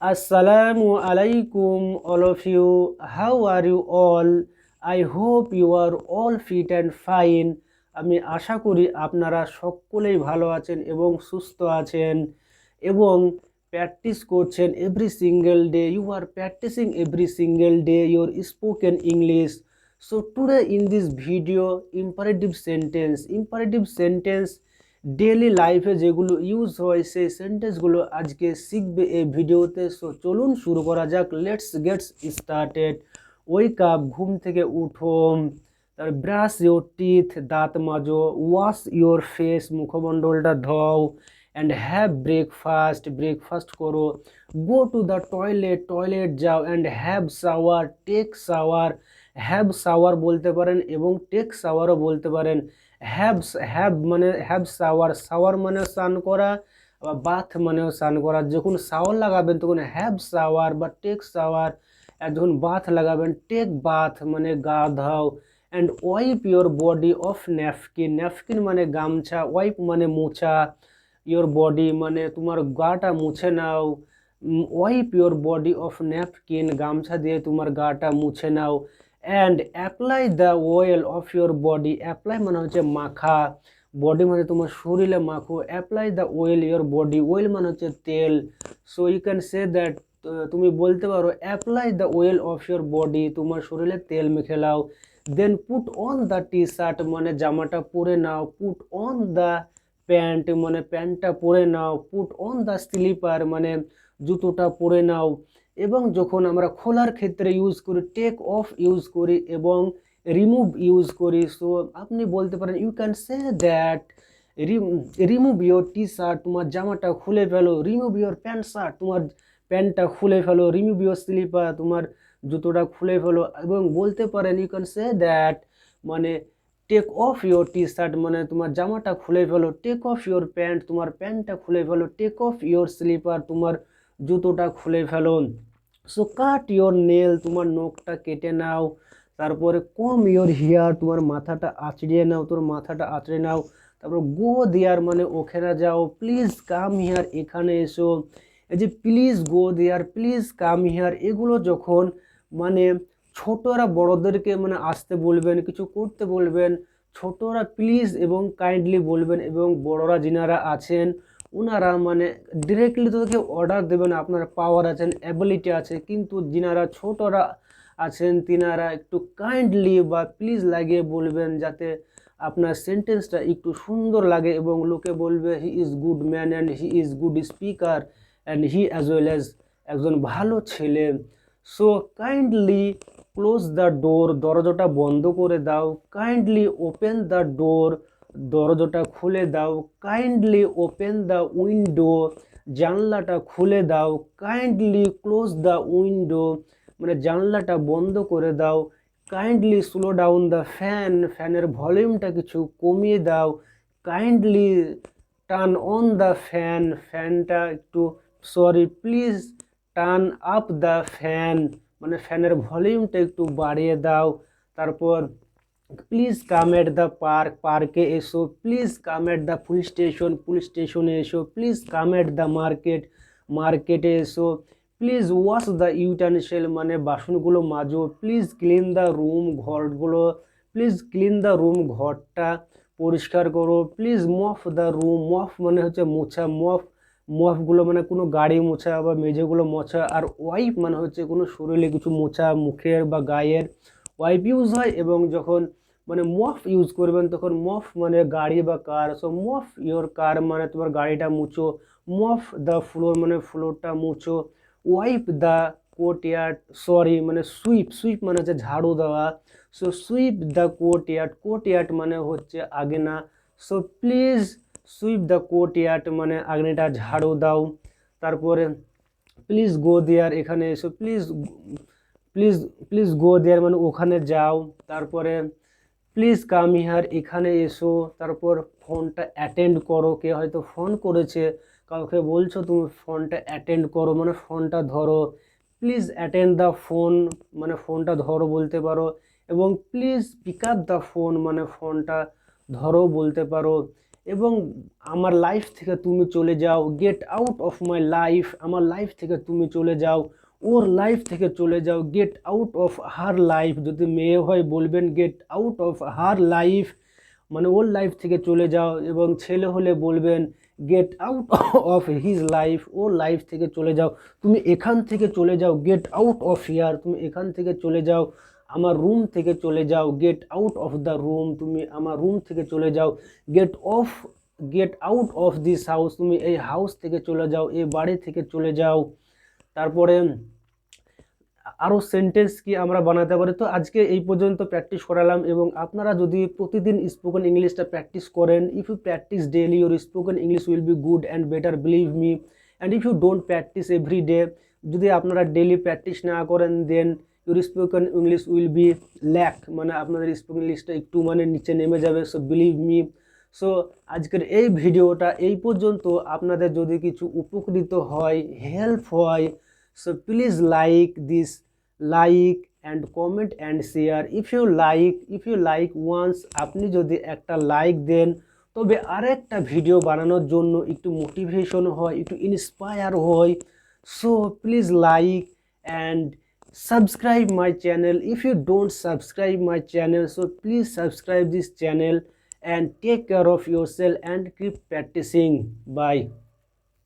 Assalamu alaikum, all of you. How are you all? I hope you are all fit and fine. আমি আশা করি আপনারা সকলেই ভালো আছেন এবং সুস্থ আছেন এবং প্র্যাকটিস করছেন every single day. You are practicing every single day your spoken English. So today in this video imperative sentence daily লাইফে যেগুলো ইউজ হয় সেই সেন্টেন্সগুলো আজকে শিখবে এই ভিডিওতে। সো চলুন শুরু করা যাক। Let's gets started. Wake up, ঘুম থেকে উঠো। তার ব্রাশ ইউর টিথ, দাঁত মাজো। ওয়াশ ইউর ফেস, মুখমণ্ডলটা ধোও। অ্যান্ড হ্যাভ ব্রেকফাস্ট করো। গো টু দ্য টয়লেট যাও। And have shower, take shower. Have shower বলতে পারেন এবং টেক শাওয়ারও বলতে পারেন। হ্যাভ শাওয়ার মানে স্নান করা, আবার বাথ মানেও স্নান করা। যখন শাওয়ার লাগাবেন তখন হ্যাভ শাওয়ার বা টেক শাওয়ার, আর যখন বাথ লাগাবেন টেক বাথ মানে গা ধাও। And wipe your body of napkin মানে গামছা, ওয়াইপ মানে মোছা, ইউর বডি মানে তোমার গাটা মুছে নাও। Wipe your body of napkin, গামছা দিয়ে তোমার গাটা মুছে নাও। And apply the oil of your body, apply মানে হচ্ছে মাখা, বডি মানে তোমার শরীরে মাখো। Apply the oil your body, oil মানে হচ্ছে তেল। So you can say that, তুমি বলতে পারো apply the oil of your body, তোমার শরীরে তেল মেখে নাও। Then put on the T shirt মানে জামাটা পরে নাও। পুট অন দ্য প্যান্ট মানে প্যান্টটা পরে নাও। পুট অন দ্য স্লিপার মানে জুতোটা পরে নাও। এবং যখন আমরা খোলার ক্ষেত্রে ইউজ করি টেক অফ ইউজ করি এবং রিমুভ ইউজ করি। সো আপনি বলতে পারেন you can say that remove your T shirt, তোমার জামাটা খুলে ফেলো। রিমুভ ইউর প্যান্ট শার্ট, তোমার প্যান্টটা খুলে ফেলো। রিমুভ ইউর স্লিপার, তোমার জুতোটা খুলে ফেলো। এবং বলতে পারেন ইউ ক্যান সে দ্যাট মানে take off your T shirt মানে তোমার জামাটা খুলে ফেলো। টেক অফ ইউর প্যান্ট, তোমার প্যান্টটা খুলে ফেলো। টেক অফ ইউর স্লিপার, তোমার জুতোটা খুলে ফেলো। সো কাট ইউর নেল, তোমার নখটা কেটে নাও। তারপরে কম ইউর হেয়ার, তোমার মাথাটা আঁচড়িয়ে নাও, তোর মাথাটা আঁচড়ে নাও। তারপর গো দেয়ার মানে ওখানে যাও। প্লিজ কাম হিয়ার, এখানে এসো। এই যে please go there, please come here, এগুলো যখন মানে ছোটরা বড়দেরকে মানে আসতে বলবেন, কিছু করতে বলবেন, ছোটরা প্লিজ এবং কাইন্ডলি বলবেন এবং বড়রা যিনারা আছেন ওনারা মানে ডিরেক্টলি তোদেরকে অর্ডার দেবেন। আপনার পাওয়ার আছেন, অ্যাবিলিটি আছে, কিন্তু যিনারা ছোটরা আছেন তিনারা একটু কাইন্ডলি বা প্লিজ লাগিয়ে বলবেন যাতে আপনার সেন্টেন্সটা একটু সুন্দর লাগে এবং লোকে বলবে he is good man and he is good speaker and he as well as একজন ভালো ছেলে। So kindly close the door, দরজাটা বন্ধ করে দাও। কাইন্ডলি ওপেন দ্য ডোর, দরজাটা খুলে দাও। কাইন্ডলি ওপেন দ্য উইন্ডো, জানলাটা খুলে দাও। কাইন্ডলি ক্লোজ দ্য উইন্ডো মানে জানলাটা বন্ধ করে দাও। Kindly slow down the fan, ফ্যানের ভলিউমটা কিছু কমিয়ে দাও। Kindly turn on the fan, ফ্যানটা একটু please turn up the fan মানে ফ্যানের ভলিউমটা একটু বাড়িয়ে দাও। তারপর please come at the park, পার্কে এসো। Please come at the police স্টেশনে এসো। Please come at the market, মার্কেটে এসো। প্লিজ ওয়াশ দ্য ইউটেনসিল মানে বাসনগুলো মাজো। প্লিজ ক্লিন দ্য রুম, ঘরগুলো প্লিজ ক্লিন দ্য রুম, ঘরটা পরিষ্কার করো। প্লিজ মফ দ্য রুম, মফ মানে হচ্ছে মোছা, মফগুলো মানে কোনো গাড়ি মোছা বা মেঝেগুলো মোছা। আর ওয়াইপ মানে হচ্ছে কোনো শরীরে কিছু মোছা, মুখের বা গায়ের ওয়াইপ ইউজ হয়। এবং যখন মানে মফ ইউজ করবেন তখন মফ মানে গাড়ি বা কার। সো মফ ইওর কার মানে তোমার গাড়িটা মুছো। মফ দ্য ফ্লোর মানে ফ্লোরটা মুছো। ওয়াইপ দ্য কোর্টইয়ার্ড, মানে সুইপ মানে হচ্ছে ঝাড়ু দেওয়া। সো সুইপ দ্য কোর্টইয়ার্ড মানে হচ্ছে আগেনা। So please sweep the courtyard মানে আগেনাটা ঝাড়ু দাও। তারপরে প্লিজ গো দেয়ার, এখানে এসো। প্লিজ প্লিজ গো দেয়ার মানে ওখানে যাও। তারপরে প্লিজ কাম হিয়ার, এখানে এসো। তারপর ফোনটা অ্যাটেন্ড করো, কে হয়তো ফোন করেছে, কাউকে বলছো তুমি ফোনটা অ্যাটেন্ড করো মানে ফোনটা ধরো। প্লিজ অ্যাটেন্ড দ্য ফোন মানে ফোনটা ধরো বলতে পারো। এবং please pick up the phone মানে ফোনটা ধরো বলতে পারো। এবং আমার লাইফ থেকে তুমি চলে যাও, get out of my life, আমার লাইফ থেকে তুমি চলে যাও, ওর লাইফ থেকে চলে যাও, get out of her life. যদি মেয়ে হয় বলবেন get out of her life, মানে ওর লাইফ থেকে চলে যাও। এবং ছেলে হলে বলবেন get out of his life, or life থেকে চলে যাও, তুমি এখান থেকে চলে যাও, গেট আউট অফ হিয়ার, তুমি এখান থেকে চলে যাও, আমার রুম থেকে চলে যাও, get out of the room, তুমি আমার রুম থেকে চলে যাও, get out of this house, তুমি এই হাউস থেকে চলে যাও, এই বাড়ি থেকে চলে যাও। তারপরে আরও সেন্টেন্স কি আমরা বানাতে পারি। তো আজকে এই পর্যন্ত প্র্যাকটিস করালাম। এবং আপনারা যদি প্রতিদিন স্পোকেন ইংলিশটা প্র্যাকটিস করেন, if you practise daily your spoken English will be good and better, believe me. And if you don't practise every day, যদি আপনারা ডেইলি প্র্যাকটিস না করেন, then your spoken English will be lack, মানে আপনাদের spoken ইংলিশটা একটু মানে নিচে নেমে যাবে। So believe me. সো আজকের এই ভিডিওটা এই পর্যন্ত। আপনাদের যদি কিছু উপকৃত হয়, হেল্প হয়, so please like and comment and share if you like once, আপনি যদি একটা লাইক দেন তবে আরেকটা ভিডিও বানানোর জন্য একটু মোটিভেশন হয়, একটু ইন্সপায়ার হয়। So please like and subscribe my channel. If you don't subscribe my channel, so please subscribe this channel and take care of yourself and keep practicing. Bye.